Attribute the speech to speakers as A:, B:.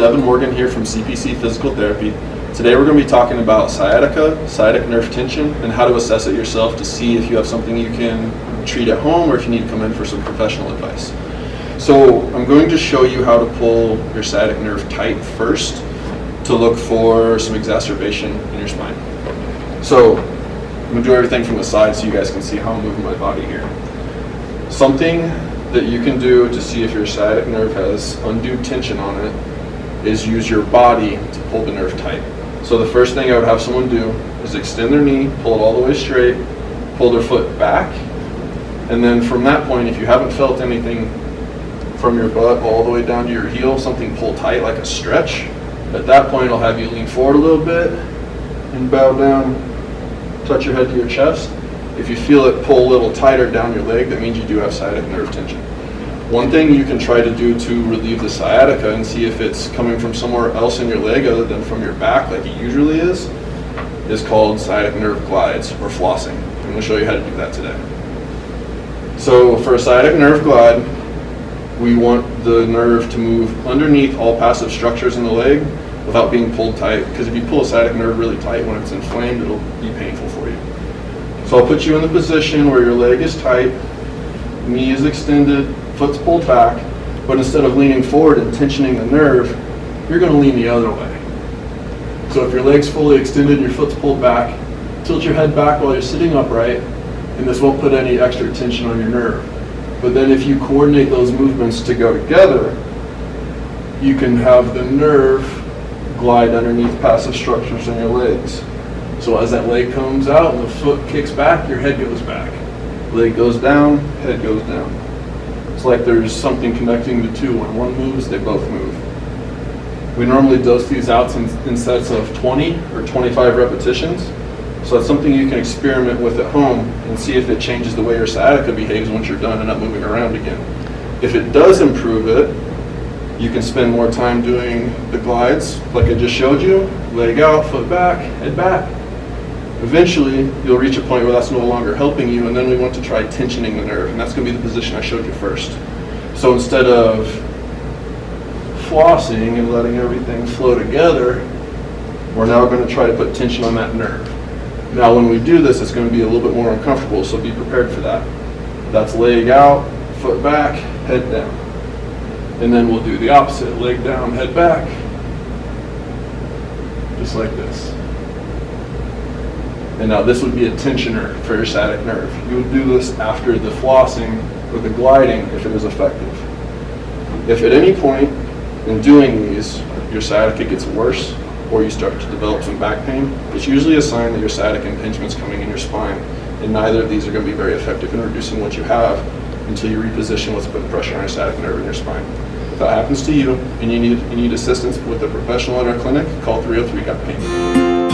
A: Devyn Morgan here from CPC Physical Therapy. Today we're going to be talking about sciatica, sciatic nerve tension, and how to assess it yourself to see if you have something you can treat at home or if you need to come in for some professional advice. So I'm going to show you how to pull your sciatic nerve tight first to look for some exacerbation in your spine. So I'm going to do everything from the side so you guys can see how I'm moving my body here. Something that you can do to see if your sciatic nerve has undue tension on it is use your body to pull the nerve tight. So the first thing I would have someone do is extend their knee, pull it all the way straight, pull their foot back, and then from that point, if you haven't felt anything from your butt all the way down to your heel, something pull tight like a stretch, at that point I'll have you lean forward a little bit and bow down, touch your head to your chest. If you feel it pull a little tighter down your leg, that means you do have sciatic nerve tension. One thing you can try to do to relieve the sciatica and see if it's coming from somewhere else in your leg other than from your back like it usually is called sciatic nerve glides or flossing. I'm going to show you how to do that today. So for a sciatic nerve glide, we want the nerve to move underneath all passive structures in the leg without being pulled tight, because if you pull a sciatic nerve really tight when it's inflamed, it'll be painful for you. So I'll put you in the position where your leg is tight, knee is extended, foot's pulled back, but instead of leaning forward and tensioning the nerve, you're going to lean the other way. So if your leg's fully extended and your foot's pulled back, tilt your head back while you're sitting upright, and this won't put any extra tension on your nerve. But then if you coordinate those movements to go together, you can have the nerve glide underneath passive structures in your legs. So as that leg comes out and the foot kicks back, your head goes back. Leg goes down, head goes down. It's like there's something connecting the two. When one moves, they both move. We normally dose these out in sets of 20 or 25 repetitions. So that's something you can experiment with at home and see if it changes the way your sciatica behaves once you're done and not moving around again. If it does improve it, you can spend more time doing the glides like I just showed you, leg out, foot back, head back. Eventually, you'll reach a point where that's no longer helping you, and then we want to try tensioning the nerve, and that's going to be the position I showed you first. So instead of flossing and letting everything flow together, we're now going to try to put tension on that nerve. Now when we do this, it's going to be a little bit more uncomfortable, so be prepared for that. That's leg out, foot back, head down. And then we'll do the opposite, leg down, head back, just like this. And now this would be a tensioner for your sciatic nerve. You would do this after the flossing or the gliding if it is effective. If at any point in doing these, your sciatica gets worse or you start to develop some back pain, it's usually a sign that your sciatic impingement is coming in your spine, and neither of these are going to be very effective in reducing what you have until you reposition what's putting pressure on your sciatic nerve in your spine. If that happens to you and you need assistance with a professional in our clinic, call 303-GOT-PAIN.